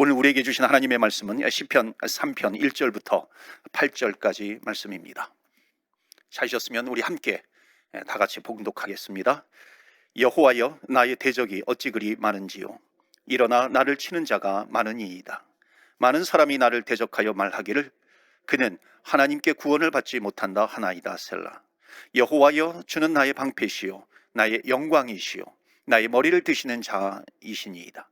오늘 우리에게 주신 하나님의 말씀은 시편 3편 1절부터 8절까지 말씀입니다. 찾으셨으면 우리 함께 다 같이 봉독하겠습니다. 여호와여, 나의 대적이 어찌 그리 많은지요. 일어나 나를 치는 자가 많으니이다. 많은 사람이 나를 대적하여 말하기를 그는 하나님께 구원을 받지 못한다 하나이다 셀라. 여호와여, 주는 나의 방패시요 나의 영광이시요 나의 머리를 드시는 자이시니이다.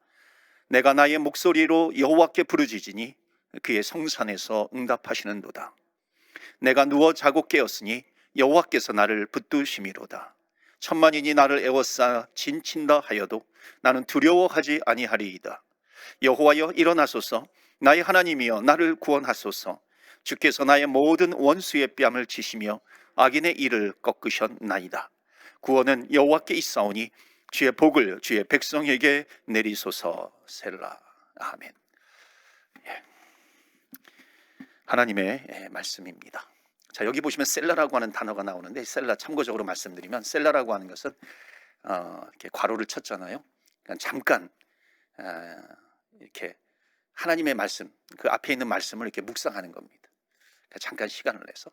내가 나의 목소리로 여호와께 부르짖으니 그의 성산에서 응답하시는도다. 내가 누워 자고 깨었으니 여호와께서 나를 붙드심이로다. 천만인이 나를 에워싸 진친다 하여도 나는 두려워하지 아니하리이다. 여호와여, 일어나소서. 나의 하나님이여, 나를 구원하소서. 주께서 나의 모든 원수의 뺨을 치시며 악인의 이를 꺾으셨나이다. 구원은 여호와께 있사오니 주의 복을 주의 백성에게 내리소서. 셀라. 아멘. 하나님의 말씀입니다. 자, 여기 보시면 셀라라고 하는 단어가 나오는데, 셀라 참고적으로 말씀드리면 셀라라고 하는 것은 이렇게 괄호를 쳤잖아요. 그러니까 잠깐 이렇게 하나님의 말씀, 그 앞에 있는 말씀을 이렇게 묵상하는 겁니다. 그러니까 잠깐 시간을 내서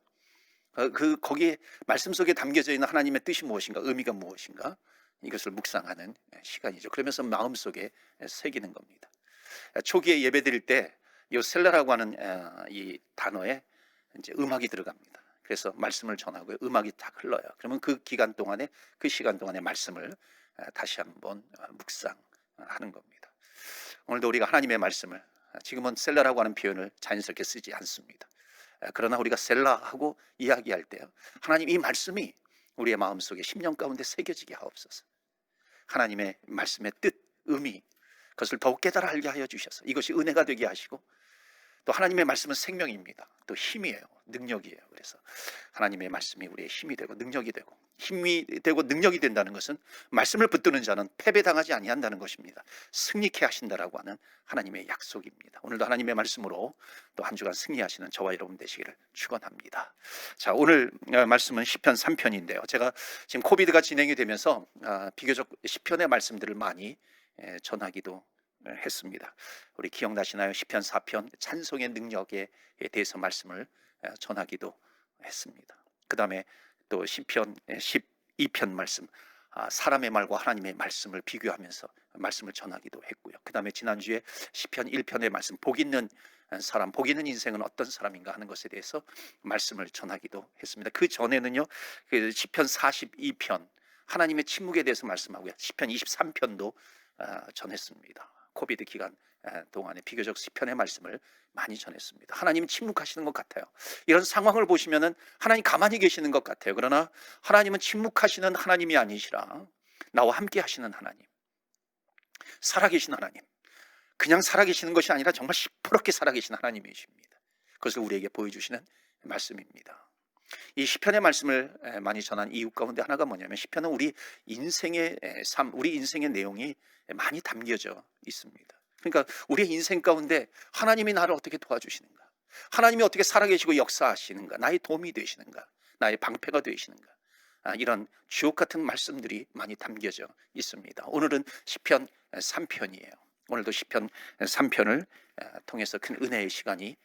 거기에 말씀 속에 담겨져 있는 하나님의 뜻이 무엇인가, 의미가 무엇인가, 이것을 묵상하는 시간이죠. 그러면서 마음속에 새기는 겁니다. 초기에 예배 드릴 때 이 셀라라고 하는 이 단어에 이제 음악이 들어갑니다. 그래서 말씀을 전하고 음악이 딱 흘러요. 그러면 그 기간 동안에, 그 시간 동안의 말씀을 다시 한번 묵상하는 겁니다. 오늘도 우리가 하나님의 말씀을, 지금은 셀라라고 하는 표현을 자연스럽게 쓰지 않습니다. 그러나 우리가 셀라하고 이야기할 때요, 하나님 이 말씀이 우리의 마음속에 심령 가운데 새겨지게 하옵소서. 하나님의 말씀의 뜻, 의미, 그것을 더욱 깨달아 알게 하여 주셔서 이것이 은혜가 되게 하시고, 또 하나님의 말씀은 생명입니다. 또 힘이에요. 능력이에요. 그래서 하나님의 말씀이 우리의 힘이 되고 능력이 되고, 힘이 되고 능력이 된다는 것은 말씀을 붙드는 자는 패배당하지 아니한다는 것입니다. 승리케 하신다라고 하는 하나님의 약속입니다. 오늘도 하나님의 말씀으로 또 한 주간 승리하시는 저와 여러분 되시기를 축원합니다. 자, 오늘 말씀은 시편 3편인데요. 제가 지금 코비드가 진행이 되면서 비교적 시편의 말씀들을 많이 전하기도 했습니다. 우리 기억나시나요? 시편 4편 찬송의 능력에 대해서 말씀을 전하기도 했습니다. 그 다음에 또 시편 12편 말씀, 사람의 말과 하나님의 말씀을 비교하면서 말씀을 전하기도 했고요. 그 다음에 지난주에 시편 1편의 말씀, 복 있는 사람, 복 있는 인생은 어떤 사람인가 하는 것에 대해서 말씀을 전하기도 했습니다. 그 전에는요, 그 시편 42편 하나님의 침묵에 대해서 말씀하고요, 시편 23편도 전했습니다. 코비드 기간 동안에 비교적 시편의 말씀을 많이 전했습니다. 하나님은 침묵하시는 것 같아요. 이런 상황을 보시면은 하나님 가만히 계시는 것 같아요. 그러나 하나님은 침묵하시는 하나님이 아니시라 나와 함께 하시는 하나님, 살아계신 하나님, 그냥 살아계시는 것이 아니라 정말 시퍼렇게 살아계신 하나님이십니다. 그것을 우리에게 보여주시는 말씀입니다. 이 시편의 말씀을 많이 전한 이유 가운데 하나가 뭐냐면, 시편은 우리 인생의 삶, 우리 인생의 내용이 많이 담겨져 있습니다. 그러니까 우리의 인생 가운데 하나님이 나를 어떻게 도와주시는가, 하나님이 어떻게 살아계시고 역사하시는가, 나의 도움이 되시는가, 나의 방패가 되시는가, 이런 주옥 같은 말씀들이 많이 담겨져 있습니다. 오늘은 시편 3편이에요. 오늘도 시편 3편을 통해서 큰 은혜의 시간이,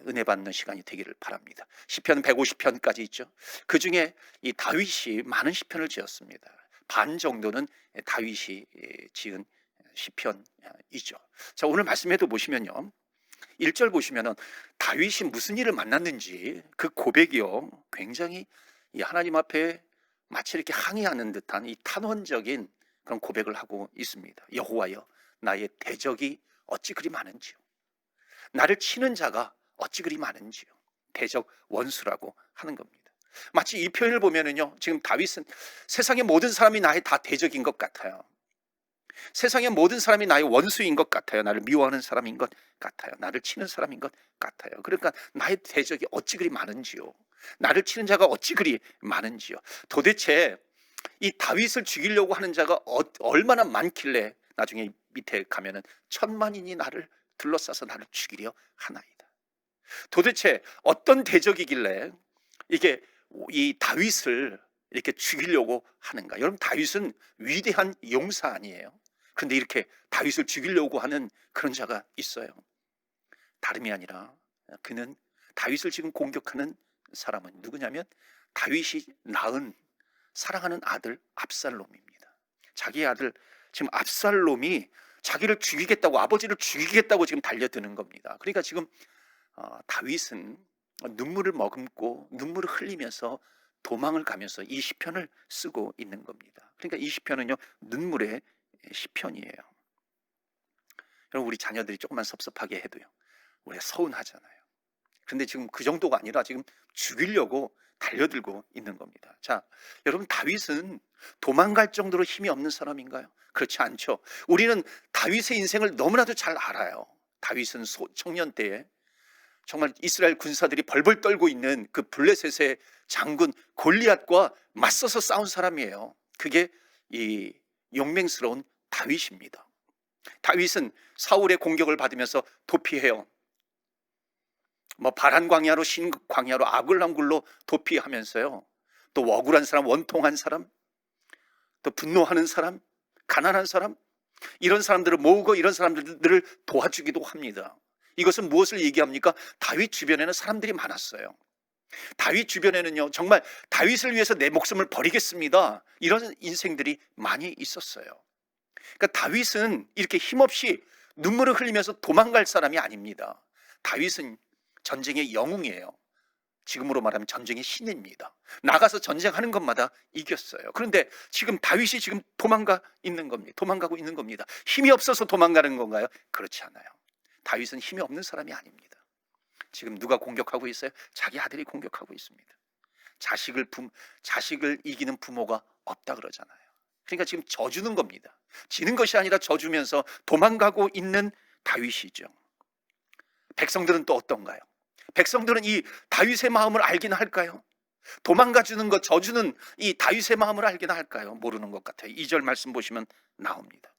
은혜 받는 시간이 되기를 바랍니다. 시편 150편까지 있죠. 그 중에 이 다윗이 많은 시편을 지었습니다. 반 정도는 다윗이 지은 시편이죠. 자, 오늘 말씀에도 보시면요, 1절 보시면은 다윗이 무슨 일을 만났는지 그 고백이요, 굉장히 이 하나님 앞에 마치 이렇게 항의하는 듯한 이 탄원적인 그런 고백을 하고 있습니다. 여호와여, 나의 대적이 어찌 그리 많은지요. 나를 치는 자가 어찌 그리 많은지요. 대적, 원수라고 하는 겁니다. 마치 이 표현을 보면은요, 지금 다윗은 세상의 모든 사람이 나의 다 대적인 것 같아요. 세상의 모든 사람이 나의 원수인 것 같아요. 나를 미워하는 사람인 것 같아요. 나를 치는 사람인 것 같아요. 그러니까 나의 대적이 어찌 그리 많은지요. 나를 치는 자가 어찌 그리 많은지요. 도대체 이 다윗을 죽이려고 하는 자가 얼마나 많길래 나중에 밑에 가면은 천만인이 나를 둘러싸서 나를 죽이려 하나이다. 도대체 어떤 대적이길래 이게 이 다윗을 이렇게 죽이려고 하는가? 여러분, 다윗은 위대한 용사 아니에요? 그런데 이렇게 다윗을 죽이려고 하는 그런 자가 있어요. 다름이 아니라 그는 다윗을 지금 공격하는 사람은 누구냐면 다윗이 낳은 사랑하는 아들 압살롬입니다. 자기의 아들 지금 압살롬이 자기를 죽이겠다고, 아버지를 죽이겠다고 지금 달려드는 겁니다. 그러니까 지금 다윗은 눈물을 머금고 눈물을 흘리면서 도망을 가면서 이 시편을 쓰고 있는 겁니다. 그러니까 이 시편은요, 눈물의 시편이에요. 여러분, 우리 자녀들이 조금만 섭섭하게 해도요, 우리가 서운하잖아요. 그런데 지금 그 정도가 아니라 지금 죽이려고 달려들고 있는 겁니다. 자, 여러분, 다윗은 도망갈 정도로 힘이 없는 사람인가요? 그렇지 않죠. 우리는 다윗의 인생을 너무나도 잘 알아요. 다윗은 청년 때에 정말 이스라엘 군사들이 벌벌 떨고 있는 그 블레셋의 장군 골리앗과 맞서서 싸운 사람이에요. 그게 이 용맹스러운 다윗입니다. 다윗은 사울의 공격을 받으면서 도피해요. 바란 광야로 신 광야로 아글람굴로 도피하면서요, 또 억울한 사람, 원통한 사람, 또 분노하는 사람, 가난한 사람, 이런 사람들을 모으고 이런 사람들을 도와주기도 합니다. 이것은 무엇을 얘기합니까? 다윗 주변에는 사람들이 많았어요. 다윗 주변에는요, 정말 다윗을 위해서 내 목숨을 버리겠습니다, 이런 인생들이 많이 있었어요. 그러니까 다윗은 이렇게 힘없이 눈물을 흘리면서 도망갈 사람이 아닙니다. 다윗은 전쟁의 영웅이에요. 지금으로 말하면 전쟁의 신입니다. 나가서 전쟁하는 것마다 이겼어요. 그런데 지금 다윗이 지금 도망가고 있는 겁니다. 힘이 없어서 도망가는 건가요? 그렇지 않아요. 다윗은 힘이 없는 사람이 아닙니다. 지금 누가 공격하고 있어요? 자기 아들이 공격하고 있습니다. 자식을 이기는 부모가 없다 그러잖아요. 그러니까 지금 져주는 겁니다. 지는 것이 아니라 져주면서 도망가고 있는 다윗이죠. 백성들은 또 어떤가요? 백성들은 이 다윗의 마음을 알기나 할까요? 도망가주는 것, 져주는 이 다윗의 마음을 알기나 할까요? 모르는 것 같아요. 2절 말씀 보시면 나옵니다.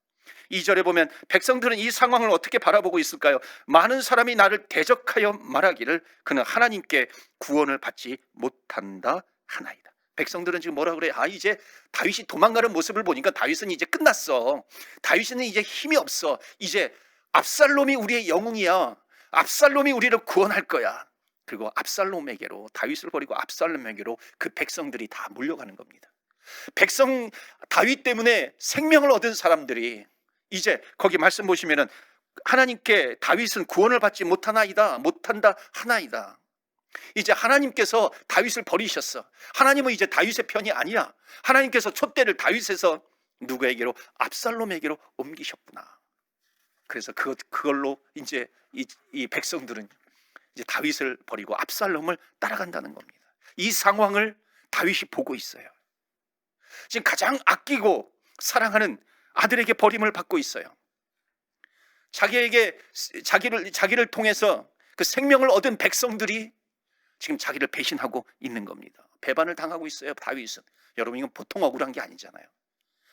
2절에 보면 백성들은 이 상황을 어떻게 바라보고 있을까요? 많은 사람이 나를 대적하여 말하기를 그는 하나님께 구원을 받지 못한다 하나이다. 백성들은 지금 뭐라 그래요? 이제 다윗이 도망가는 모습을 보니까 다윗은 이제 끝났어. 다윗은 이제 힘이 없어. 이제 압살롬이 우리의 영웅이야. 압살롬이 우리를 구원할 거야. 그리고 압살롬에게로, 다윗을 버리고 압살롬에게로 그 백성들이 다 몰려가는 겁니다. 다윗 때문에 생명을 얻은 사람들이 이제 거기 말씀 보시면은 하나님께 다윗은 구원을 받지 못한다 하나이다. 이제 하나님께서 다윗을 버리셨어. 하나님은 이제 다윗의 편이 아니야. 하나님께서 촛대를 다윗에서 누구에게로? 압살롬에게로 옮기셨구나. 그래서 그걸로 이제 이 백성들은 이제 다윗을 버리고 압살롬을 따라간다는 겁니다. 이 상황을 다윗이 보고 있어요. 지금 가장 아끼고 사랑하는 아들에게 버림을 받고 있어요. 자기를 통해서 그 생명을 얻은 백성들이 지금 자기를 배신하고 있는 겁니다. 배반을 당하고 있어요, 다윗은. 여러분, 이건 보통 억울한 게 아니잖아요.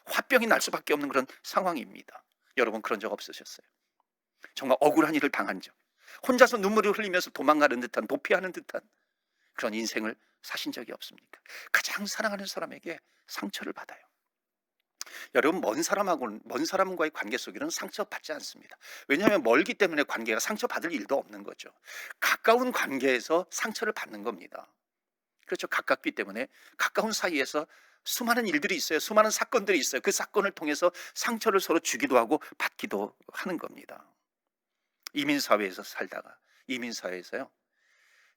화병이 날 수밖에 없는 그런 상황입니다. 여러분, 그런 적 없으셨어요? 정말 억울한 일을 당한 적, 혼자서 눈물을 흘리면서 도망가는 듯한, 도피하는 듯한 그런 인생을 사신 적이 없습니까? 가장 사랑하는 사람에게 상처를 받아요. 여러분, 먼 사람과의 관계 속에는 상처받지 않습니다. 왜냐하면 멀기 때문에 관계가 상처받을 일도 없는 거죠. 가까운 관계에서 상처를 받는 겁니다. 그렇죠. 가깝기 때문에 가까운 사이에서 수많은 일들이 있어요. 수많은 사건들이 있어요. 그 사건을 통해서 상처를 서로 주기도 하고 받기도 하는 겁니다. 이민사회에서 살다가, 이민사회에서요,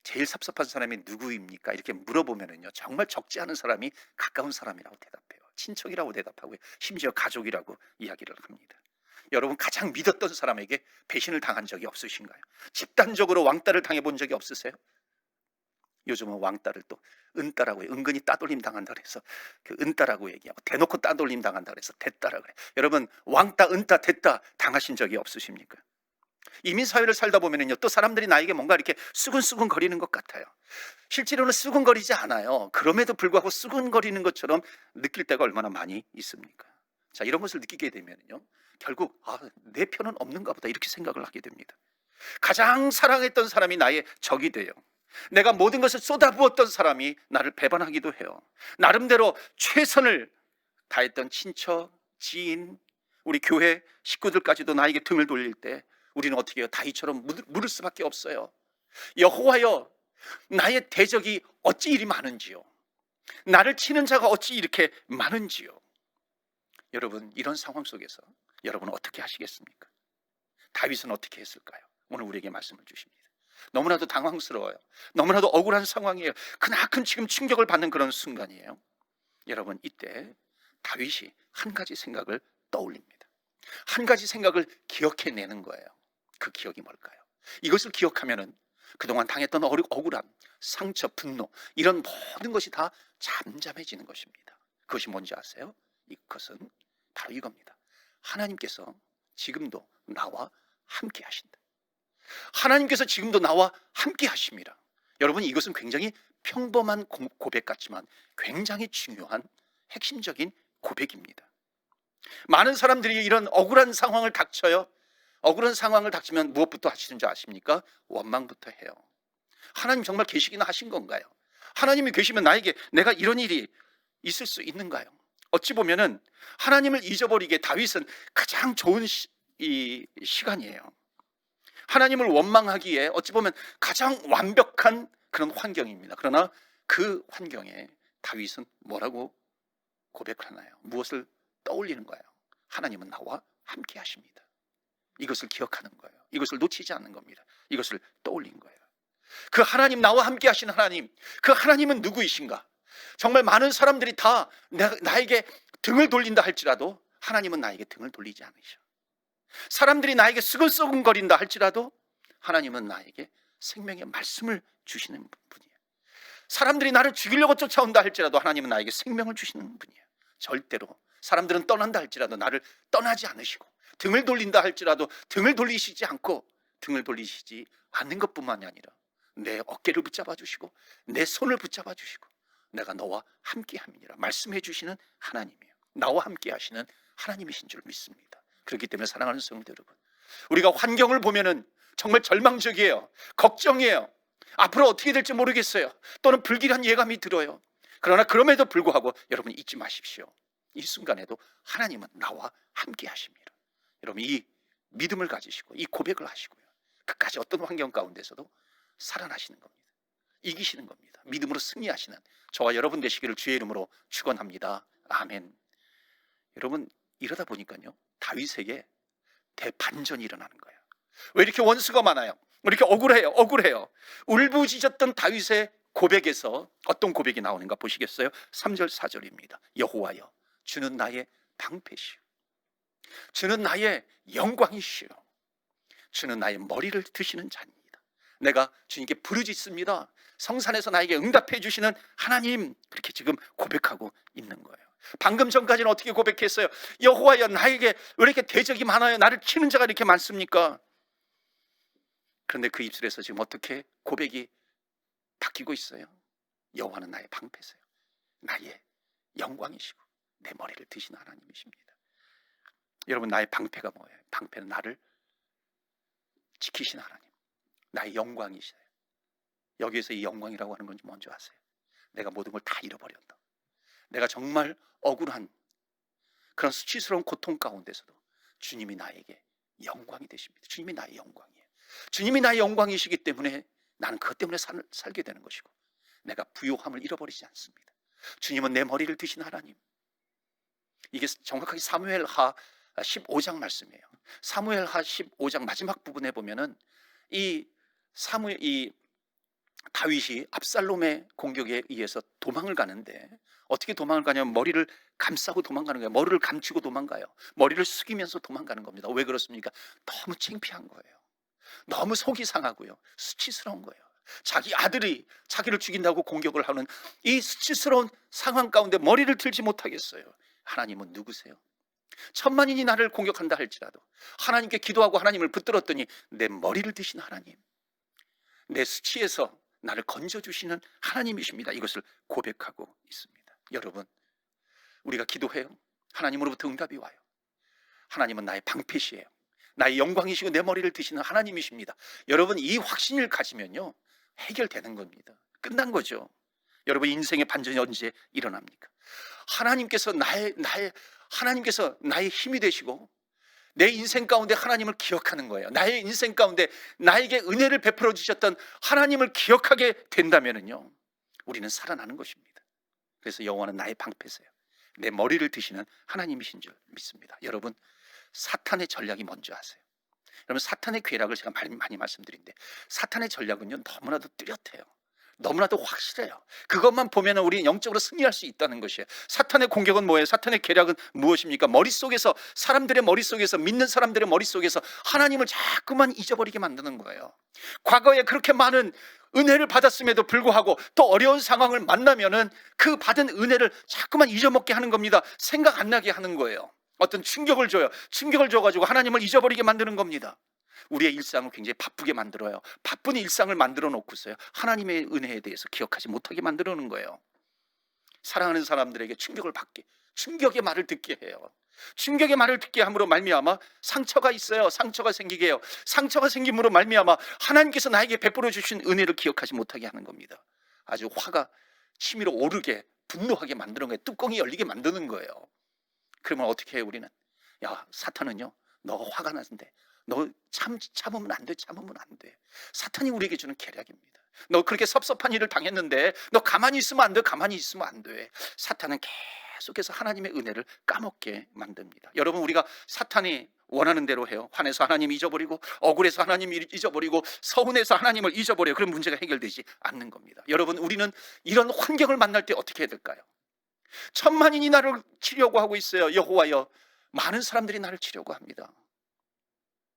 제일 섭섭한 사람이 누구입니까? 이렇게 물어보면은요, 정말 적지 않은 사람이 가까운 사람이라고 대답해요. 친척이라고 대답하고요, 심지어 가족이라고 이야기를 합니다. 여러분, 가장 믿었던 사람에게 배신을 당한 적이 없으신가요? 집단적으로 왕따를 당해본 적이 없으세요? 요즘은 왕따를 또 은따라고 해요. 은근히 따돌림 당한다 그래서 그 은따라고 얘기하고, 대놓고 따돌림 당한다 그래서 대따라고 그래요. 여러분, 왕따, 은따, 대따 당하신 적이 없으십니까? 이민사회를 살다 보면은요, 또 사람들이 나에게 뭔가 이렇게 수근수근 거리는 것 같아요. 실제로는 수근거리지 않아요. 그럼에도 불구하고 수근거리는 것처럼 느낄 때가 얼마나 많이 있습니까? 자, 이런 것을 느끼게 되면요, 결국 내 편은 없는가 보다, 이렇게 생각을 하게 됩니다. 가장 사랑했던 사람이 나의 적이 돼요. 내가 모든 것을 쏟아부었던 사람이 나를 배반하기도 해요. 나름대로 최선을 다했던 친척, 지인, 우리 교회 식구들까지도 나에게 등을 돌릴 때 우리는 어떻게 해요? 다윗처럼 물을 수밖에 없어요. 여호와여, 나의 대적이 어찌 이리 많은지요, 나를 치는 자가 어찌 이렇게 많은지요. 여러분, 이런 상황 속에서 여러분은 어떻게 하시겠습니까? 다윗은 어떻게 했을까요? 오늘 우리에게 말씀을 주십니다. 너무나도 당황스러워요. 너무나도 억울한 상황이에요. 크나큰 지금 충격을 받는 그런 순간이에요. 여러분, 이때 다윗이 한 가지 생각을 떠올립니다. 한 가지 생각을 기억해내는 거예요. 그 기억이 뭘까요? 이것을 기억하면은 그동안 당했던 억울함, 상처, 분노, 이런 모든 것이 다 잠잠해지는 것입니다. 그것이 뭔지 아세요? 이것은 바로 이겁니다. 하나님께서 지금도 나와 함께 하신다. 하나님께서 지금도 나와 함께 하십니다. 여러분, 이것은 굉장히 평범한 고백 같지만 굉장히 중요한 핵심적인 고백입니다. 많은 사람들이 이런 억울한 상황을 닥쳐요. 억울한 상황을 닥치면 무엇부터 하시는 줄 아십니까? 원망부터 해요. 하나님 정말 계시기나 하신 건가요? 하나님이 계시면 나에게 내가 이런 일이 있을 수 있는가요? 어찌 보면은 하나님을 잊어버리기에 다윗은 가장 좋은 시간이에요. 하나님을 원망하기에 어찌 보면 가장 완벽한 그런 환경입니다. 그러나 그 환경에 다윗은 뭐라고 고백하나요? 무엇을 떠올리는 거예요? 하나님은 나와 함께 하십니다. 이것을 기억하는 거예요. 이것을 놓치지 않는 겁니다. 이것을 떠올린 거예요. 그 하나님, 나와 함께 하신 하나님, 그 하나님은 누구이신가? 정말 많은 사람들이 다 나에게 등을 돌린다 할지라도 하나님은 나에게 등을 돌리지 않으셔. 사람들이 나에게 쓰근쓰근거린다 할지라도 하나님은 나에게 생명의 말씀을 주시는 분이에요. 사람들이 나를 죽이려고 쫓아온다 할지라도 하나님은 나에게 생명을 주시는 분이에요. 절대로 사람들은 떠난다 할지라도 나를 떠나지 않으시고, 등을 돌린다 할지라도 등을 돌리시지 않고, 등을 돌리시지 않는 것뿐만이 아니라 내 어깨를 붙잡아 주시고 내 손을 붙잡아 주시고 내가 너와 함께 함이니라 말씀해 주시는 하나님이에요. 나와 함께 하시는 하나님이신 줄 믿습니다. 그렇기 때문에 사랑하는 성도 여러분, 우리가 환경을 보면은 정말 절망적이에요. 걱정이에요. 앞으로 어떻게 될지 모르겠어요. 또는 불길한 예감이 들어요. 그러나 그럼에도 불구하고 여러분 잊지 마십시오. 이 순간에도 하나님은 나와 함께 하십니다. 여러분, 이 믿음을 가지시고 이 고백을 하시고요, 끝까지 어떤 환경 가운데서도 살아나시는 겁니다. 이기시는 겁니다. 믿음으로 승리하시는 저와 여러분 되시기를 주의 이름으로 축원합니다. 아멘. 여러분, 이러다 보니까요 다윗에게 대반전이 일어나는 거예요. 왜 이렇게 원수가 많아요? 왜 이렇게 억울해요? 울부짖었던 다윗의 고백에서 어떤 고백이 나오는가 보시겠어요? 3절 4절입니다. 여호와여, 주는 나의 방패시오, 주는 나의 영광이시오, 주는 나의 머리를 드시는 자입니다. 내가 주님께 부르짖습니다. 성산에서 나에게 응답해 주시는 하나님, 그렇게 지금 고백하고 있는 거예요. 방금 전까지는 어떻게 고백했어요? 여호와여, 나에게 왜 이렇게 대적이 많아요? 나를 치는 자가 이렇게 많습니까? 그런데 그 입술에서 지금 어떻게 고백이 바뀌고 있어요? 여호와는 나의 방패세요, 나의 영광이시고 내 머리를 드시는 하나님이십니다. 여러분, 나의 방패가 뭐예요? 방패는 나를 지키시는 하나님, 나의 영광이시세요. 여기에서 이 영광이라고 하는 건지 뭔지 아세요? 내가 모든 걸 다 잃어버렸다, 내가 정말 억울한 그런 수치스러운 고통 가운데서도 주님이 나에게 영광이 되십니다. 주님이 나의 영광이에요. 주님이 나의 영광이시기 때문에 나는 그것 때문에 살게 되는 것이고, 내가 부요함을 잃어버리지 않습니다. 주님은 내 머리를 드신 하나님. 이게 정확하게 사무엘하 15장 말씀이에요. 사무엘하 15장 마지막 부분에 보면은 이 다윗이 압살롬의 공격에 의해서 도망을 가는데, 어떻게 도망을 가냐면 머리를 감싸고 도망가는 거예요. 머리를 감추고 도망가요. 머리를 숙이면서 도망가는 겁니다. 왜 그렇습니까? 너무 창피한 거예요. 너무 속이 상하고요, 수치스러운 거예요. 자기 아들이 자기를 죽인다고 공격을 하는 이 수치스러운 상황 가운데 머리를 들지 못하겠어요. 하나님은 누구세요? 천만인이 나를 공격한다 할지라도 하나님께 기도하고 하나님을 붙들었더니 내 머리를 드신 하나님, 내 수치에서 나를 건져주시는 하나님이십니다. 이것을 고백하고 있습니다. 여러분, 우리가 기도해요. 하나님으로부터 응답이 와요. 하나님은 나의 방패시에요. 나의 영광이시고 내 머리를 드시는 하나님이십니다. 여러분, 이 확신을 가지면요 해결되는 겁니다. 끝난 거죠. 여러분, 인생의 반전이 언제 일어납니까? 하나님께서 나의 힘이 되시고 내 인생 가운데 하나님을 기억하는 거예요. 나의 인생 가운데 나에게 은혜를 베풀어 주셨던 하나님을 기억하게 된다면요, 우리는 살아나는 것입니다. 그래서 여호와는 나의 방패세요. 내 머리를 드시는 하나님이신 줄 믿습니다. 여러분, 사탄의 전략이 뭔지 아세요? 여러분, 사탄의 괴락을 제가 많이 말씀드린데, 사탄의 전략은요 너무나도 뚜렷해요. 너무나도 확실해요. 그것만 보면 우리는 영적으로 승리할 수 있다는 것이에요. 사탄의 공격은 뭐예요? 사탄의 계략은 무엇입니까? 머릿속에서, 사람들의 머릿속에서, 믿는 사람들의 머릿속에서 하나님을 자꾸만 잊어버리게 만드는 거예요. 과거에 그렇게 많은 은혜를 받았음에도 불구하고 또 어려운 상황을 만나면은 그 받은 은혜를 자꾸만 잊어먹게 하는 겁니다. 생각 안 나게 하는 거예요. 어떤 충격을 줘요. 충격을 줘가지고 하나님을 잊어버리게 만드는 겁니다. 우리의 일상을 굉장히 바쁘게 만들어요. 바쁜 일상을 만들어 놓고서요, 하나님의 은혜에 대해서 기억하지 못하게 만들어 놓은 거예요. 사랑하는 사람들에게 충격을 받게, 충격의 말을 듣게 해요. 충격의 말을 듣게 함으로 말미암아 상처가 있어요. 상처가 생기게 해요. 상처가 생김으로 말미암아 하나님께서 나에게 베풀어 주신 은혜를 기억하지 못하게 하는 겁니다. 아주 화가 치밀어 오르게, 분노하게 만드는 거예요. 뚜껑이 열리게 만드는 거예요. 그러면 어떻게 해요? 우리는, 야, 사탄은요, 너가 화가 났는데 너 참으면 안 돼. 참으면 안 돼. 사탄이 우리에게 주는 계략입니다. 너 그렇게 섭섭한 일을 당했는데 너 가만히 있으면 안 돼. 가만히 있으면 안 돼. 사탄은 계속해서 하나님의 은혜를 까먹게 만듭니다. 여러분, 우리가 사탄이 원하는 대로 해요. 화내서 하나님 잊어버리고, 억울해서 하나님 잊어버리고, 서운해서 하나님을 잊어버려요. 그럼 문제가 해결되지 않는 겁니다. 여러분, 우리는 이런 환경을 만날 때 어떻게 해야 될까요? 천만인이 나를 치려고 하고 있어요. 여호와여, 많은 사람들이 나를 치려고 합니다.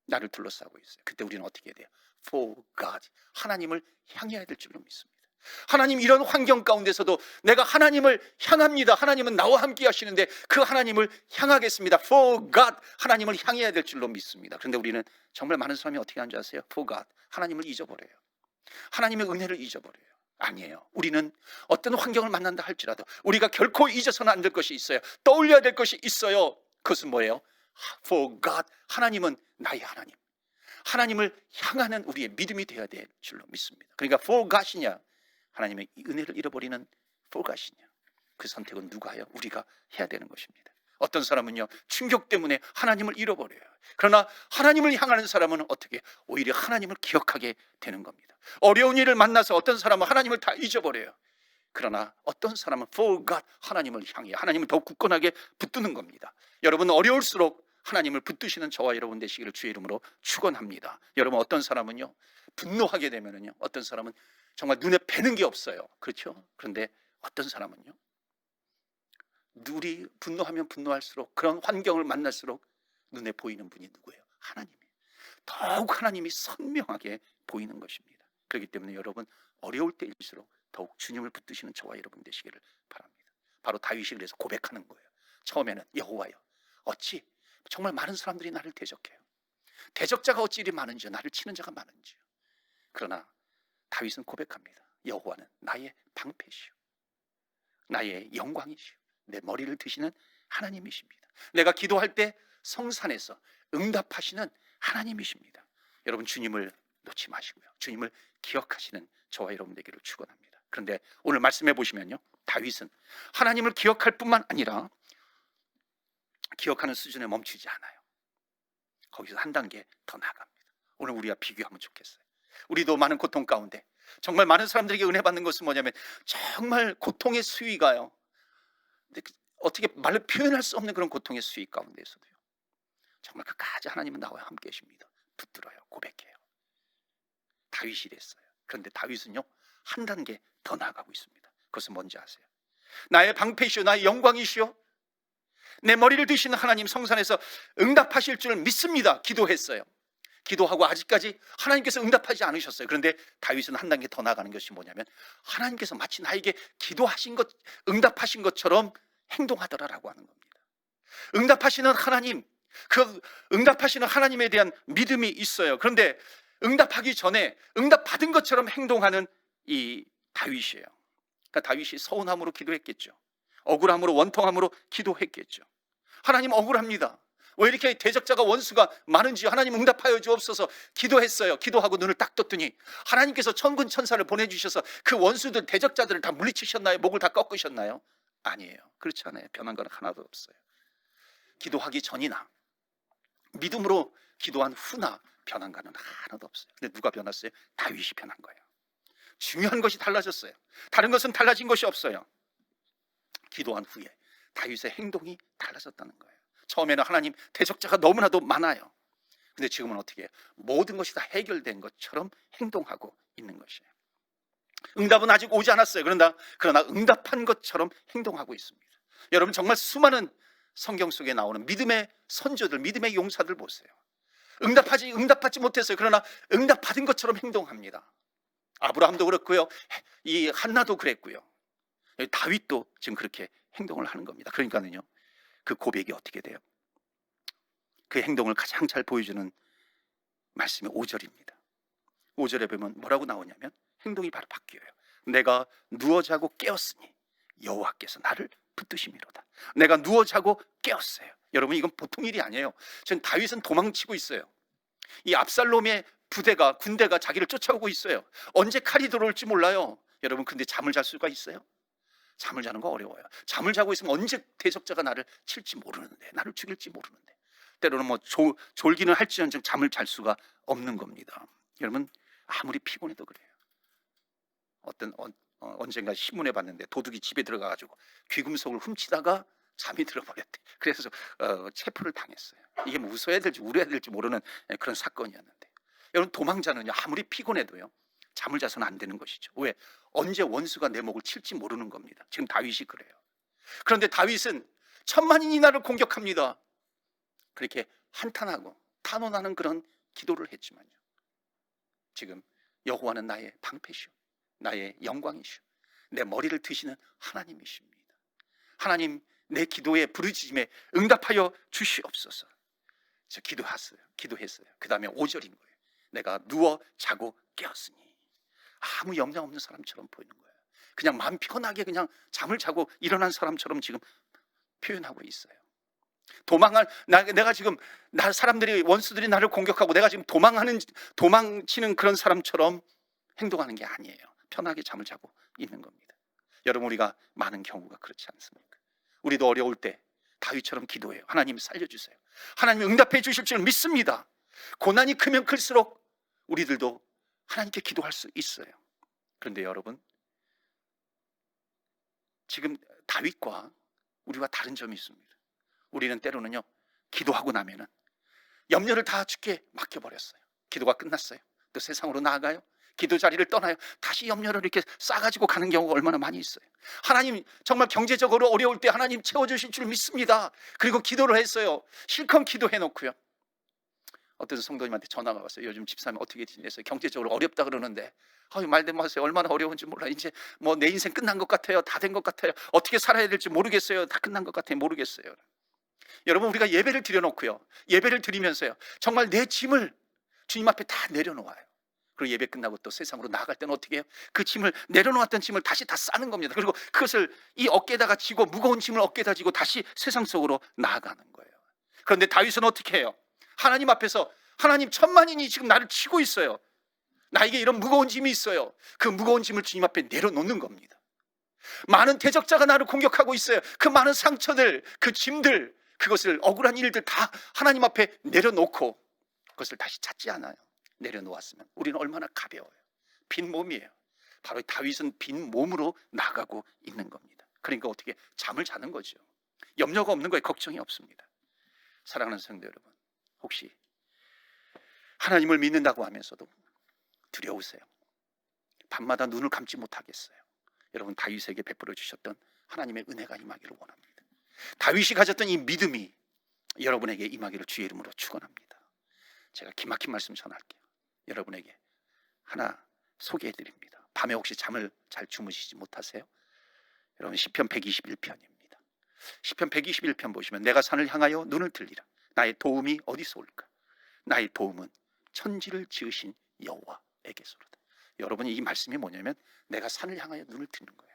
나를 둘러싸고 있어요. 그때 우리는 어떻게 해야 돼요? For God, 하나님을 향해야 될 줄로 믿습니다. 하나님, 이런 환경 가운데서도 내가 하나님을 향합니다. 하나님은 나와 함께 하시는데 그 하나님을 향하겠습니다. For God, 하나님을 향해야 될 줄로 믿습니다. 그런데 우리는 정말 많은 사람이 어떻게 하는지 아세요? For God, 하나님을 잊어버려요. 하나님의 은혜를 잊어버려요. 아니에요. 우리는 어떤 환경을 만난다 할지라도 우리가 결코 잊어서는 안 될 것이 있어요. 떠올려야 될 것이 있어요. 그것은 뭐예요? For God, 하나님은 나의 하나님. 하나님을 향하는 우리의 믿음이 되어야 될 줄로 믿습니다. 그러니까 for God이냐, 하나님의 은혜를 잃어버리는 for God이냐, 그 선택은 누가 해요? 우리가 해야 되는 것입니다. 어떤 사람은요, 충격 때문에 하나님을 잃어버려요. 그러나 하나님을 향하는 사람은 어떻게? 오히려 하나님을 기억하게 되는 겁니다. 어려운 일을 만나서 어떤 사람은 하나님을 다 잊어버려요. 그러나 어떤 사람은 for God, 하나님을 향해 하나님을 더욱 굳건하게 붙드는 겁니다. 여러분, 어려울수록 하나님을 붙드시는 저와 여러분 되시기를 주의 이름으로 축원합니다. 여러분, 어떤 사람은요, 분노하게 되면은요, 어떤 사람은 정말 눈에 뵈는 게 없어요. 그렇죠? 그런데 어떤 사람은요, 우리 분노하면 분노할수록, 그런 환경을 만날수록 눈에 보이는 분이 누구예요? 하나님이에요. 더욱 하나님이 선명하게 보이는 것입니다. 그렇기 때문에 여러분, 어려울 때일수록 더욱 주님을 붙드시는 저와 여러분 되시기를 바랍니다. 바로 다윗이 그래서 고백하는 거예요. 처음에는 여호와여, 어찌 정말 많은 사람들이 나를 대적해요. 대적자가 어찌 이리 많은지요, 나를 치는 자가 많은지요. 그러나 다윗은 고백합니다. 여호와는 나의 방패시오, 나의 영광이시오, 내 머리를 드시는 하나님이십니다. 내가 기도할 때 성산에서 응답하시는 하나님이십니다. 여러분, 주님을 놓지 마시고요, 주님을 기억하시는 저와 여러분 되기를 축원합니다. 그런데 오늘 말씀해 보시면요, 다윗은 하나님을 기억할 뿐만 아니라 기억하는 수준에 멈추지 않아요. 거기서 한 단계 더 나아갑니다. 오늘 우리가 비교하면 좋겠어요. 우리도 많은 고통 가운데 정말 많은 사람들에게 은혜 받는 것은 뭐냐면 정말 고통의 수위가요, 어떻게 말로 표현할 수 없는 그런 고통의 수위 가운데서도요, 정말 끝까지 하나님은 나와 함께 계십니다. 붙들어요. 고백해요. 다윗이 이랬어요. 그런데 다윗은요, 한 단계 더 나아가고 있습니다. 그것은 뭔지 아세요? 나의 방패시오, 나의 영광이시오, 내 머리를 드시는 하나님, 성산에서 응답하실 줄 믿습니다. 기도했어요. 기도하고 아직까지 하나님께서 응답하지 않으셨어요. 그런데 다윗은 한 단계 더 나아가는 것이 뭐냐면, 하나님께서 마치 나에게 기도하신 것, 응답하신 것처럼 행동하더라라고 하는 겁니다. 응답하시는 하나님, 그 응답하시는 하나님에 대한 믿음이 있어요. 그런데 응답하기 전에 응답받은 것처럼 행동하는 이 다윗이에요. 그러니까 다윗이 서운함으로 기도했겠죠. 억울함으로, 원통함으로 기도했겠죠. 하나님, 억울합니다. 왜 이렇게 대적자가, 원수가 많은지 하나님 응답하여 주옵소서. 기도했어요. 기도하고 눈을 딱 떴더니 하나님께서 천군 천사를 보내주셔서 그 원수들, 대적자들을 다 물리치셨나요? 목을 다 꺾으셨나요? 아니에요. 그렇지 않아요. 변한 건 하나도 없어요. 기도하기 전이나 믿음으로 기도한 후나 변한 거는 하나도 없어요. 근데 누가 변했어요? 다윗이 변한 거예요. 중요한 것이 달라졌어요. 다른 것은 달라진 것이 없어요. 기도한 후에 다윗의 행동이 달라졌다는 거예요. 처음에는 하나님 대적자가 너무나도 많아요. 근데 지금은 어떻게 해요? 모든 것이 다 해결된 것처럼 행동하고 있는 것이에요. 응답은 아직 오지 않았어요. 그러나 응답한 것처럼 행동하고 있습니다. 여러분, 정말 수많은 성경 속에 나오는 믿음의 선조들, 믿음의 용사들 보세요. 응답받지 못했어요. 그러나 응답받은 것처럼 행동합니다. 아브라함도 그렇고요, 이 한나도 그랬고요, 다윗도 지금 그렇게 행동을 하는 겁니다. 그러니까는요, 그 고백이 어떻게 돼요? 그 행동을 가장 잘 보여주는 말씀이 5절입니다. 5절에 보면 뭐라고 나오냐면 행동이 바로 바뀌어요. 내가 누워 자고 깨었으니 여호와께서 나를 붙드심이로다. 내가 누워 자고 깨었어요. 여러분, 이건 보통 일이 아니에요. 지금 다윗은 도망치고 있어요. 이 압살롬의 군대가 자기를 쫓아오고 있어요. 언제 칼이 들어올지 몰라요. 여러분, 근데 잠을 잘 수가 있어요? 잠을 자는 거 어려워요. 잠을 자고 있으면 언제 대적자가 나를 칠지 모르는데, 나를 죽일지 모르는데, 때로는 뭐 졸기는 할지언정 잠을 잘 수가 없는 겁니다. 여러분, 아무리 피곤해도 그래요. 언젠가 신문에 봤는데 도둑이 집에 들어가가지고 귀금속을 훔치다가 잠이 들어버렸대. 그래서 체포를 당했어요. 이게 뭐 웃어야 될지 울어야 될지 모르는 그런 사건이었는데, 여러분, 도망자는요, 아무리 피곤해도요, 잠을 자서는 안 되는 것이죠. 왜? 언제 원수가 내 목을 칠지 모르는 겁니다. 지금 다윗이 그래요. 그런데 다윗은 천만인이 나를 공격합니다. 그렇게 한탄하고 탄원하는 그런 기도를 했지만요, 지금 여호와는 나의 방패시오, 나의 영광이시오, 내 머리를 드시는 하나님이십니다. 하나님, 내 기도에 부르짖음에 응답하여 주시옵소서. 저 기도했어요. 그 다음에 5절인 거예요. 내가 누워 자고 깨었으니. 아무 염려 없는 사람처럼 보이는 거예요. 그냥 마음 편하게 그냥 잠을 자고 일어난 사람처럼 지금 표현하고 있어요. 내가 지금 사람들이, 원수들이 나를 공격하고 내가 지금 도망치는 그런 사람처럼 행동하는 게 아니에요. 편하게 잠을 자고 있는 겁니다. 여러분, 우리가 많은 경우가 그렇지 않습니까? 우리도 어려울 때 다윗처럼 기도해요. 하나님 살려주세요. 하나님 응답해 주실 줄 믿습니다. 고난이 크면 클수록 우리들도 하나님께 기도할 수 있어요. 그런데 여러분, 지금 다윗과 우리와 다른 점이 있습니다. 우리는 때로는요, 기도하고 나면은 염려를 다 주께 맡겨버렸어요. 기도가 끝났어요. 또 세상으로 나아가요. 기도 자리를 떠나요. 다시 염려를 이렇게 싸가지고 가는 경우가 얼마나 많이 있어요. 하나님, 정말 경제적으로 어려울 때 하나님 채워주실 줄 믿습니다. 그리고 기도를 했어요. 실컷 기도해놓고요, 어떤 성도님한테 전화가 왔어요. 요즘 집사님 어떻게 지내세요? 경제적으로 어렵다 그러는데, 말도 마세요. 얼마나 어려운지 몰라. 이제 뭐 내 인생 끝난 것 같아요. 다 된 것 같아요. 어떻게 살아야 될지 모르겠어요. 다 끝난 것 같아요. 모르겠어요. 여러분, 우리가 예배를 드려놓고요, 예배를 드리면서요, 정말 내 짐을 주님 앞에 다 내려놓아요. 그리고 예배 끝나고 또 세상으로 나아갈 때는 어떻게 해요? 그 짐을, 내려놓았던 짐을 다시 다 싸는 겁니다. 그리고 그것을 이 어깨에다가 지고, 무거운 짐을 어깨에다 지고 다시 세상 속으로 나아가는 거예요. 그런데 다윗은 어떻게 해요? 하나님 앞에서, 하나님, 천만인이 지금 나를 치고 있어요. 나에게 이런 무거운 짐이 있어요. 그 무거운 짐을 주님 앞에 내려놓는 겁니다. 많은 대적자가 나를 공격하고 있어요. 그 많은 상처들, 그 짐들, 그것을, 억울한 일들 다 하나님 앞에 내려놓고 그것을 다시 찾지 않아요. 내려놓았으면 우리는 얼마나 가벼워요. 빈 몸이에요. 바로 다윗은 빈 몸으로 나가고 있는 겁니다. 그러니까 어떻게 잠을 자는 거죠. 염려가 없는 거예요. 걱정이 없습니다. 사랑하는 성도 여러분, 혹시 하나님을 믿는다고 하면서도 두려우세요? 밤마다 눈을 감지 못하겠어요? 여러분, 다윗에게 베풀어 주셨던 하나님의 은혜가 임하기를 원합니다. 다윗이 가졌던 이 믿음이 여러분에게 임하기를 주의 이름으로 축원합니다. 제가 기막힌 말씀 전할게요. 여러분에게 하나 소개해 드립니다. 밤에 혹시 잠을 잘 주무시지 못하세요? 여러분, 시편 121편입니다. 시편 121편 보시면, 내가 산을 향하여 눈을 들리라. 나의 도움이 어디서 올까? 나의 도움은 천지를 지으신 여호와에게서로다. 여러분, 이 말씀이 뭐냐면, 내가 산을 향하여 눈을 뜨는 거예요.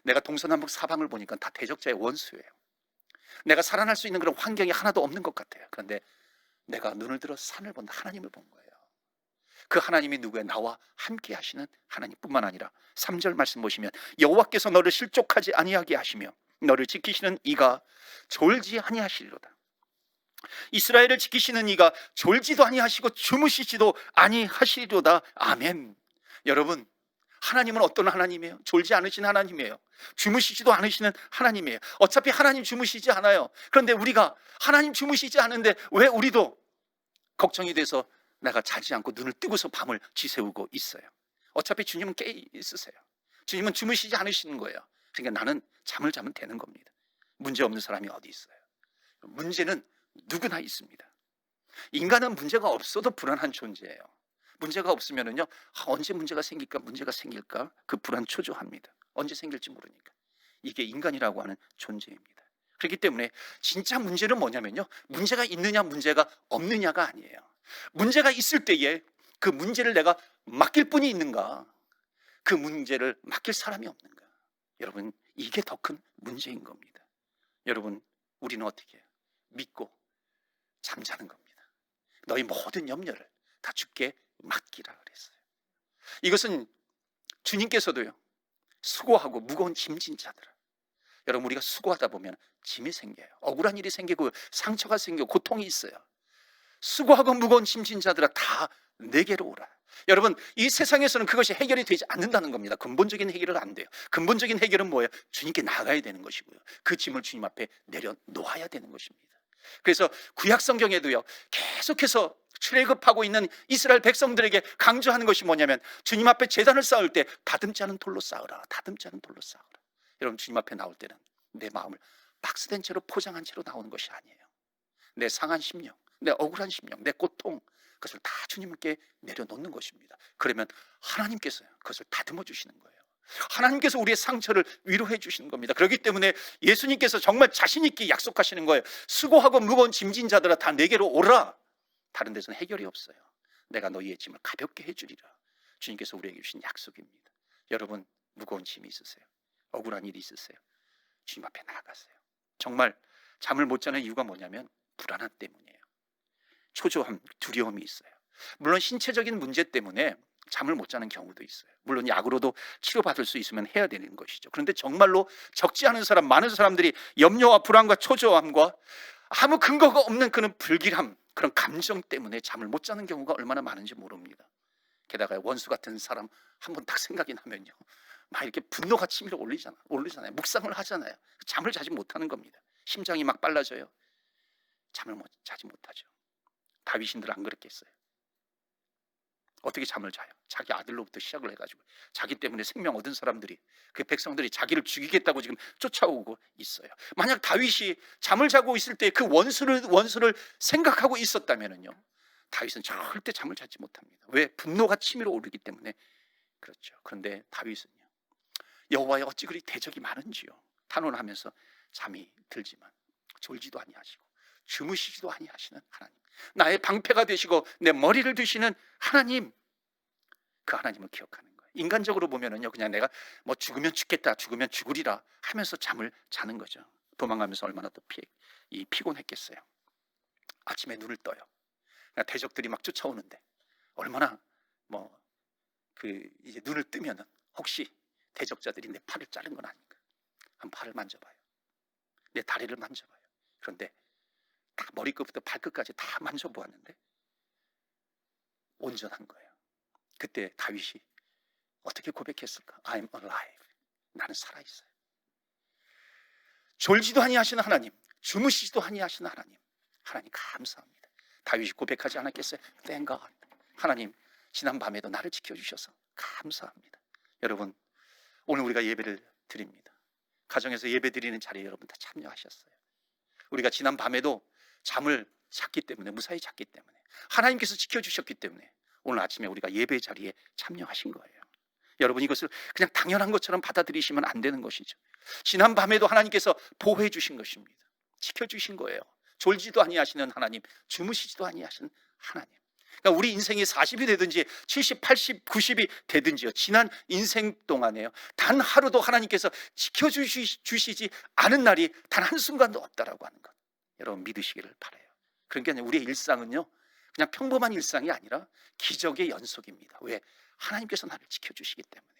내가 동서남북 사방을 보니까 다 대적자의 원수예요. 내가 살아날 수 있는 그런 환경이 하나도 없는 것 같아요. 그런데 내가 눈을 들어 산을 본다. 하나님을 본 거예요. 그 하나님이 누구예요? 나와 함께 하시는 하나님뿐만 아니라 3절 말씀 보시면, 여호와께서 너를 실족하지 아니하게 하시며 너를 지키시는 이가 졸지 아니하시리로다. 이스라엘을 지키시는 이가 졸지도 아니하시고 주무시지도 아니하시리로다. 아멘. 여러분, 하나님은 어떤 하나님이에요? 졸지 않으신 하나님이에요. 주무시지도 않으시는 하나님이에요. 어차피 하나님 주무시지 않아요. 그런데 우리가 하나님 주무시지 않은데 왜 우리도 걱정이 돼서 내가 자지 않고 눈을 뜨고서 밤을 지새우고 있어요? 어차피 주님은 깨 있으세요. 주님은 주무시지 않으시는 거예요. 그러니까 나는 잠을 자면 되는 겁니다. 문제 없는 사람이 어디 있어요? 문제는 누구나 있습니다. 인간은 문제가 없어도 불안한 존재예요. 문제가 없으면은요, 언제 문제가 생길까 그 불안 초조합니다. 언제 생길지 모르니까. 이게 인간이라고 하는 존재입니다. 그렇기 때문에 진짜 문제는 뭐냐면요, 문제가 있느냐 문제가 없느냐가 아니에요. 문제가 있을 때에 그 문제를 내가 맡길 뿐이 있는가, 그 문제를 맡길 사람이 없는가. 여러분, 이게 더 큰 문제인 겁니다. 여러분, 우리는 어떻게 해요? 믿고 잠자는 겁니다. 너희 모든 염려를 다 주께 맡기라 그랬어요. 이것은 주님께서도요, 수고하고 무거운 짐진 자들아. 여러분, 우리가 수고하다 보면 짐이 생겨요. 억울한 일이 생기고 상처가 생기고 고통이 있어요. 수고하고 무거운 짐진 자들아, 다 내게로 오라. 여러분, 이 세상에서는 그것이 해결이 되지 않는다는 겁니다. 근본적인 해결은 안 돼요. 근본적인 해결은 뭐예요? 주님께 나가야 되는 것이고요, 그 짐을 주님 앞에 내려놓아야 되는 것입니다. 그래서 구약 성경에도요, 계속해서 출애굽하고 있는 이스라엘 백성들에게 강조하는 것이 뭐냐면, 주님 앞에 제단을 쌓을 때 다듬지 않은 돌로 쌓으라. 다듬지 않은 돌로 쌓으라. 여러분, 주님 앞에 나올 때는 내 마음을 박스된 채로 포장한 채로 나오는 것이 아니에요. 내 상한 심령, 내 억울한 심령, 내 고통, 그것을 다 주님께 내려놓는 것입니다. 그러면 하나님께서요, 그것을 다듬어 주시는 거예요. 하나님께서 우리의 상처를 위로해 주시는 겁니다. 그렇기 때문에 예수님께서 정말 자신 있게 약속하시는 거예요. 수고하고 무거운 짐진 자들아, 다 내게로 오라. 다른 데서는 해결이 없어요. 내가 너희의 짐을 가볍게 해주리라. 주님께서 우리에게 주신 약속입니다. 여러분, 무거운 짐이 있으세요? 억울한 일이 있으세요? 주님 앞에 나아가세요. 정말 잠을 못 자는 이유가 뭐냐면 불안함 때문이에요. 초조함, 두려움이 있어요. 물론 신체적인 문제 때문에 잠을 못 자는 경우도 있어요. 물론 약으로도 치료받을 수 있으면 해야 되는 것이죠. 그런데 정말로 적지 않은 사람, 많은 사람들이 염려와 불안과 초조함과 아무 근거가 없는 그런 불길함, 그런 감정 때문에 잠을 못 자는 경우가 얼마나 많은지 모릅니다. 게다가 원수 같은 사람 한번 딱 생각이 나면요, 막 이렇게 분노가 치밀어 오르잖아요. 묵상을 하잖아요. 잠을 자지 못하는 겁니다. 심장이 막 빨라져요. 잠을 자지 못하죠. 다윗인들 안 그랬겠어요? 어떻게 잠을 자요? 자기 아들로부터 시작을 해가지고 자기 때문에 생명 얻은 사람들이, 그 백성들이 자기를 죽이겠다고 지금 쫓아오고 있어요. 만약 다윗이 잠을 자고 있을 때 그 원수를 생각하고 있었다면요, 다윗은 절대 잠을 자지 못합니다. 왜? 분노가 치밀어 오르기 때문에 그렇죠. 그런데 다윗은요, 여호와의 어찌 그리 대적이 많은지요 탄원하면서 잠이 들지만 졸지도 아니하시고 주무시지도 아니하시는 하나님, 나의 방패가 되시고 내 머리를 드시는 하나님, 그 하나님을 기억하는 거예요. 인간적으로 보면은요, 그냥 내가 뭐 죽으면 죽겠다, 죽으면 죽으리라 하면서 잠을 자는 거죠. 도망가면서 얼마나 더 피곤했겠어요. 아침에 눈을 떠요. 대적들이 막 쫓아오는데 얼마나 이제 눈을 뜨면은 혹시 대적자들이 내 팔을 자른 건 아닌가? 한 팔을 만져봐요. 내 다리를 만져봐요. 그런데 다 머리끝부터 발끝까지 다 만져보았는데 온전한 거예요. 그때 다윗이 어떻게 고백했을까? I'm alive. 나는 살아있어요. 졸지도 아니하시는 하나님, 주무시지도 아니하시는 하나님, 하나님 감사합니다. 다윗이 고백하지 않았겠어요? Thank God. 하나님, 지난 밤에도 나를 지켜주셔서 감사합니다. 여러분, 오늘 우리가 예배를 드립니다. 가정에서 예배 드리는 자리에 여러분 다 참여하셨어요. 우리가 지난 밤에도 잠을 잤기 때문에, 무사히 잤기 때문에, 하나님께서 지켜주셨기 때문에 오늘 아침에 우리가 예배 자리에 참여하신 거예요. 여러분, 이것을 그냥 당연한 것처럼 받아들이시면 안 되는 것이죠. 지난 밤에도 하나님께서 보호해 주신 것입니다. 지켜주신 거예요. 졸지도 아니하시는 하나님, 주무시지도 아니하시는 하나님. 그러니까 우리 인생이 40이 되든지 70, 80, 90이 되든지요, 지난 인생 동안에요, 단 하루도 하나님께서 지켜주시지 않은 날이 단 한순간도 없다라고 하는 것, 여러분 믿으시기를 바라요. 그러니까 우리의 일상은요, 그냥 평범한 일상이 아니라 기적의 연속입니다. 왜? 하나님께서 나를 지켜주시기 때문에.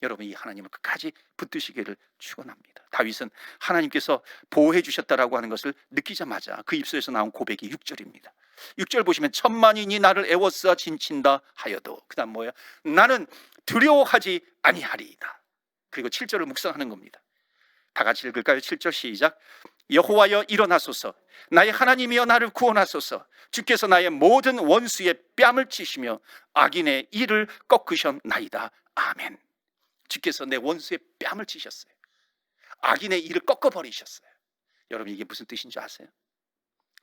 여러분, 이 하나님을 끝까지 붙드시기를 축원합니다. 다윗은 하나님께서 보호해 주셨다라고 하는 것을 느끼자마자 그 입술에서 나온 고백이 6절입니다. 6절 보시면 천만인이 나를 애워싸 진친다 하여도, 그 다음 뭐예요? 나는 두려워하지 아니하리이다. 그리고 7절을 묵상하는 겁니다. 다 같이 읽을까요? 7절 시작. 여호와여 일어나소서, 나의 하나님이여 나를 구원하소서. 주께서 나의 모든 원수의 뺨을 치시며 악인의 이를 꺾으셨나이다. 아멘. 주께서 내 원수의 뺨을 치셨어요. 악인의 이를 꺾어버리셨어요. 여러분, 이게 무슨 뜻인지 아세요?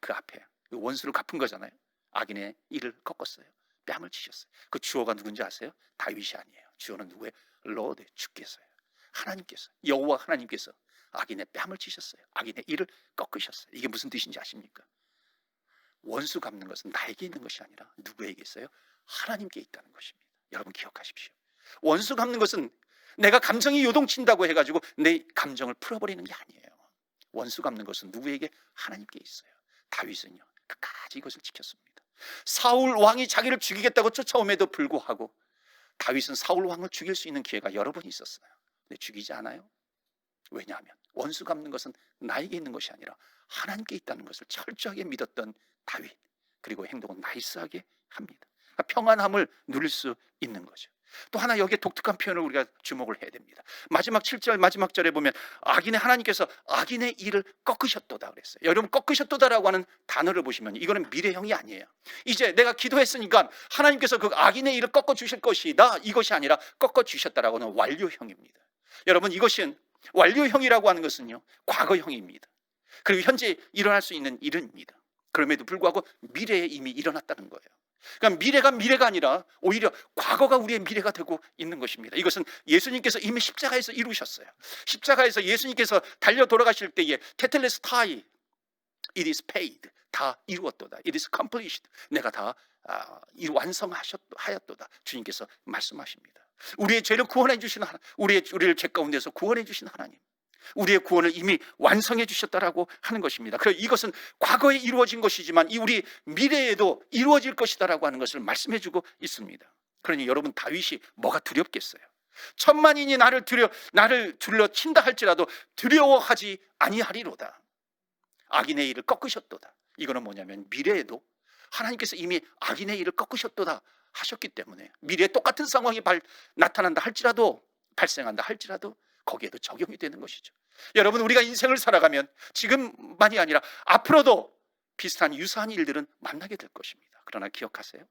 그 앞에 원수를 갚은 거잖아요. 악인의 이를 꺾었어요. 뺨을 치셨어요. 그 주어가 누군지 아세요? 다윗이 아니에요. 주어는 누구예요? 로드, 주께서요. 하나님께서, 여호와 하나님께서 악인의 뺨을 치셨어요. 악인의 이를 꺾으셨어요. 이게 무슨 뜻인지 아십니까? 원수 갚는 것은 나에게 있는 것이 아니라 누구에게 있어요? 하나님께 있다는 것입니다. 여러분, 기억하십시오. 원수 갚는 것은 내가 감정이 요동친다고 해가지고 내 감정을 풀어버리는 게 아니에요. 원수 갚는 것은 누구에게? 하나님께 있어요. 다윗은요, 끝까지 이것을 지켰습니다. 사울 왕이 자기를 죽이겠다고 쫓아옴에도 불구하고 다윗은 사울 왕을 죽일 수 있는 기회가 여러 번 있었어요. 근데 죽이지 않아요. 왜냐하면 원수 갚는 것은 나에게 있는 것이 아니라 하나님께 있다는 것을 철저하게 믿었던 다윗, 그리고 행동은 나이스하게 합니다. 그러니까 평안함을 누릴 수 있는 거죠. 또 하나 여기에 독특한 표현을 우리가 주목을 해야 됩니다. 마지막 7절 마지막 절에 보면 악인의 하나님께서 악인의 일을 꺾으셨도다 그랬어요. 여러분, 꺾으셨도다라고 하는 단어를 보시면 이거는 미래형이 아니에요. 이제 내가 기도했으니까 하나님께서 그 악인의 일을 꺾어 주실 것이다, 이것이 아니라 꺾어 주셨다라고 하는 완료형입니다. 여러분, 이것은 완료형이라고 하는 것은요, 과거형입니다. 그리고 현재 일어날 수 있는 일입니다. 그럼에도 불구하고 미래에 이미 일어났다는 거예요. 그러니까 미래가 아니라 오히려 과거가 우리의 미래가 되고 있는 것입니다. 이것은 예수님께서 이미 십자가에서 이루셨어요. 십자가에서 예수님께서 달려 돌아가실 때에 테텔레스타이, it is paid, 다 이루었도다, it is accomplished, 내가 다 완성하였도다, 주님께서 말씀하십니다. 우리의 죄를 구원해 주신 하나님, 우리를 죄 가운데서 구원해 주신 하나님, 우리의 구원을 이미 완성해 주셨다라고 하는 것입니다. 그래서 이것은 과거에 이루어진 것이지만 이 우리 미래에도 이루어질 것이다라고 하는 것을 말씀해 주고 있습니다. 그러니 여러분, 다윗이 뭐가 두렵겠어요? 천만인이 나를 둘러 친다 할지라도 두려워하지 아니하리로다. 악인의 일을 꺾으셨도다. 이거는 뭐냐면 미래에도 하나님께서 이미 악인의 일을 꺾으셨도다 하셨기 때문에 미래에 똑같은 상황이 나타난다 할지라도, 발생한다 할지라도 거기에도 적용이 되는 것이죠. 여러분, 우리가 인생을 살아가면 지금만이 아니라 앞으로도 비슷한 유사한 일들은 만나게 될 것입니다. 그러나 기억하세요,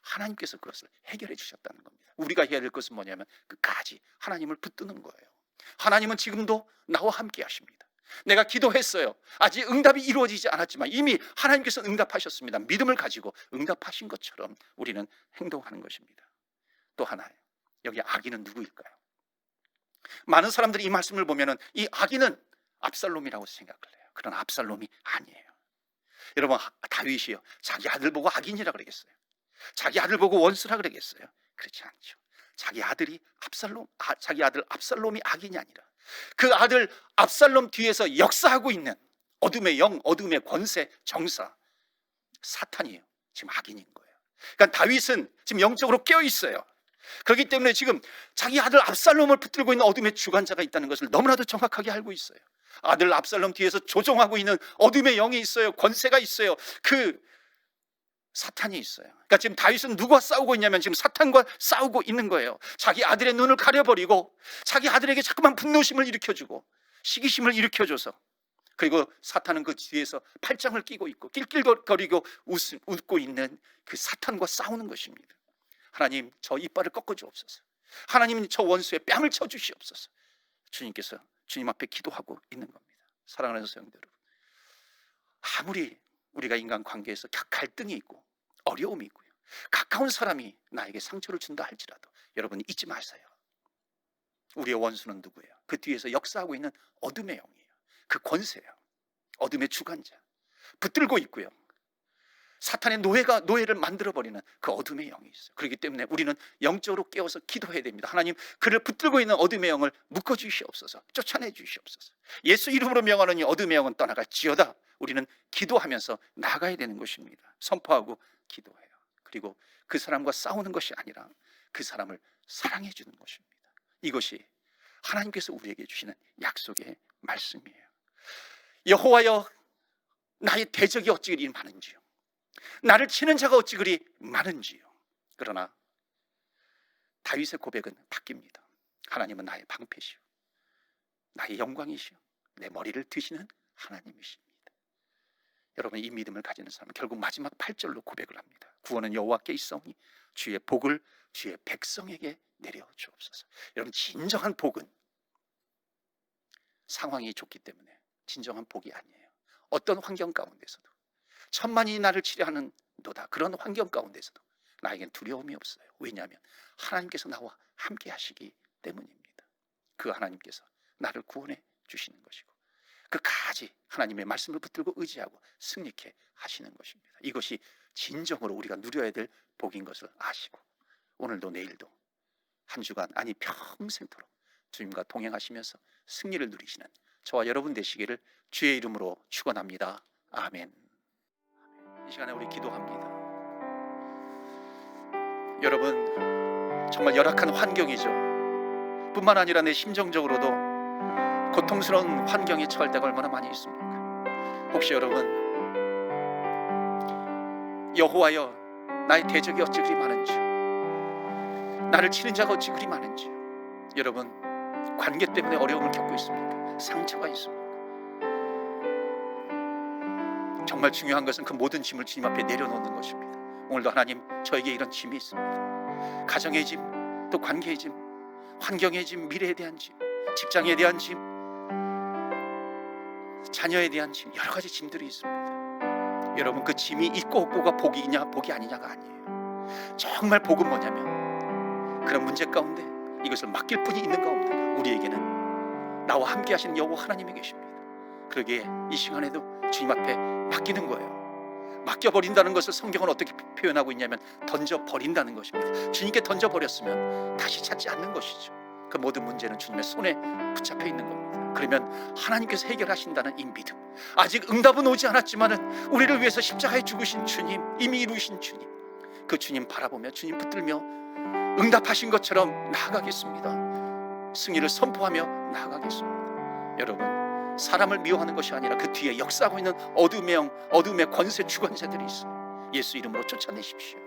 하나님께서 그것을 해결해 주셨다는 겁니다. 우리가 해야 될 것은 뭐냐면 끝까지 하나님을 붙드는 거예요. 하나님은 지금도 나와 함께 하십니다. 내가 기도했어요. 아직 응답이 이루어지지 않았지만 이미 하나님께서 응답하셨습니다. 믿음을 가지고 응답하신 것처럼 우리는 행동하는 것입니다. 또 하나예요. 여기 악인은 누구일까요? 많은 사람들이 이 말씀을 보면은 이 악인은 압살롬이라고 생각을 해요. 그러나 압살롬이 아니에요. 여러분, 다윗이요, 자기 아들 보고 악인이라 그러겠어요? 자기 아들 보고 원수라 그러겠어요? 그렇지 않죠. 자기 아들 압살롬이 악인이 아니라 그 아들 압살롬 뒤에서 역사하고 있는 어둠의 영, 어둠의 권세, 정사, 사탄이에요. 지금 악인인 거예요. 그러니까 다윗은 지금 영적으로 깨어 있어요. 그렇기 때문에 지금 자기 아들 압살롬을 붙들고 있는 어둠의 주관자가 있다는 것을 너무나도 정확하게 알고 있어요. 아들 압살롬 뒤에서 조종하고 있는 어둠의 영이 있어요. 권세가 있어요. 그 사탄이 있어요. 그러니까 지금 다윗은 누구와 싸우고 있냐면 지금 사탄과 싸우고 있는 거예요. 자기 아들의 눈을 가려버리고 자기 아들에게 자꾸만 분노심을 일으켜주고 시기심을 일으켜줘서, 그리고 사탄은 그 뒤에서 팔짱을 끼고 있고 낄낄거리고 웃고 있는 그 사탄과 싸우는 것입니다. 하나님, 저 이빨을 꺾어 주옵소서. 하나님, 저 원수의 뺨을 쳐 주시옵소서. 주님께서 주님 앞에 기도하고 있는 겁니다. 사랑하는 성도 여러분, 아무리 우리가 인간 관계에서 갈등이 있고 어려움이 있고요, 가까운 사람이 나에게 상처를 준다 할지라도 여러분 잊지 마세요. 우리의 원수는 누구예요? 그 뒤에서 역사하고 있는 어둠의 영이에요. 그 권세예요. 어둠의 주관자 붙들고 있고요, 사탄의 노예를 만들어버리는 그 어둠의 영이 있어요. 그렇기 때문에 우리는 영적으로 깨어서 기도해야 됩니다. 하나님, 그를 붙들고 있는 어둠의 영을 묶어주시옵소서, 쫓아내 주시옵소서. 예수 이름으로 명하노니 어둠의 영은 떠나갈지어다. 우리는 기도하면서 나가야 되는 것입니다. 선포하고 기도해요. 그리고 그 사람과 싸우는 것이 아니라 그 사람을 사랑해 주는 것입니다. 이것이 하나님께서 우리에게 주시는 약속의 말씀이에요. 여호와여, 나의 대적이 어찌 그리 많은지요, 나를 치는 자가 어찌 그리 많은지요. 그러나 다윗의 고백은 바뀝니다. 하나님은 나의 방패시오, 나의 영광이시오, 내 머리를 드시는 하나님이십니다. 여러분, 이 믿음을 가지는 사람은 결국 마지막 8절로 고백을 합니다. 구원은 여호와께 있사오니 주의 복을 주의 백성에게 내려 주옵소서. 여러분, 진정한 복은 상황이 좋기 때문에 진정한 복이 아니에요. 어떤 환경 가운데서도, 천만이 나를 치려하는 노다, 그런 환경 가운데서도 나에겐 두려움이 없어요. 왜냐하면 하나님께서 나와 함께 하시기 때문입니다. 그 하나님께서 나를 구원해 주시는 것이고, 끝까지 하나님의 말씀을 붙들고 의지하고 승리케 하시는 것입니다. 이것이 진정으로 우리가 누려야 될 복인 것을 아시고, 오늘도 내일도 한 주간, 아니 평생토록 주님과 동행하시면서 승리를 누리시는 저와 여러분 되시기를 주의 이름으로 축원합니다. 아멘. 이 시간에 우리 기도합니다. 여러분, 정말 열악한 환경이죠. 뿐만 아니라 내 심정적으로도 고통스러운 환경에 처할 때가 얼마나 많이 있습니까? 혹시 여러분, 여호와여, 나의 대적이 어찌 그리 많은지, 나를 치는 자가 어찌 그리 많은지. 여러분, 관계 때문에 어려움을 겪고 있습니까? 상처가 있습니까? 정말 중요한 것은 그 모든 짐을 주님 앞에 내려놓는 것입니다. 오늘도 하나님, 저에게 이런 짐이 있습니다. 가정의 짐, 또 관계의 짐, 환경의 짐, 미래에 대한 짐, 직장에 대한 짐, 자녀에 대한 짐, 여러 가지 짐들이 있습니다. 여러분, 그 짐이 있고 없고가 복이냐 복이 아니냐가 아니에요. 정말 복은 뭐냐면, 그런 문제 가운데 이것을 맡길 뿐이 있는가 없는가, 우리에게는 나와 함께 하시는 여호와 하나님이 계십니다. 그러기에 이 시간에도 주님 앞에 맡기는 거예요. 맡겨버린다는 것을 성경은 어떻게 표현하고 있냐면 던져버린다는 것입니다. 주님께 던져버렸으면 다시 찾지 않는 것이죠. 그 모든 문제는 주님의 손에 붙잡혀 있는 겁니다. 그러면 하나님께서 해결하신다는 이 믿음, 아직 응답은 오지 않았지만은 우리를 위해서 십자가에 죽으신 주님, 이미 이루신 주님, 그 주님 바라보며 주님 붙들며 응답하신 것처럼 나아가겠습니다. 승리를 선포하며 나아가겠습니다. 여러분, 사람을 미워하는 것이 아니라 그 뒤에 역사하고 있는 어둠의 영, 어둠의 권세 주관자들이 있어요. 예수 이름으로 쫓아내십시오.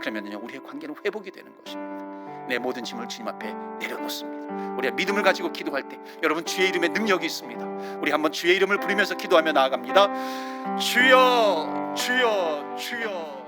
그러면요, 우리의 관계는 회복이 되는 것입니다. 내 모든 짐을 주님 앞에 내려놓습니다. 우리가 믿음을 가지고 기도할 때 여러분, 주의 이름에 능력이 있습니다. 우리 한번 주의 이름을 부르면서 기도하며 나아갑니다. 주여, 주여, 주여.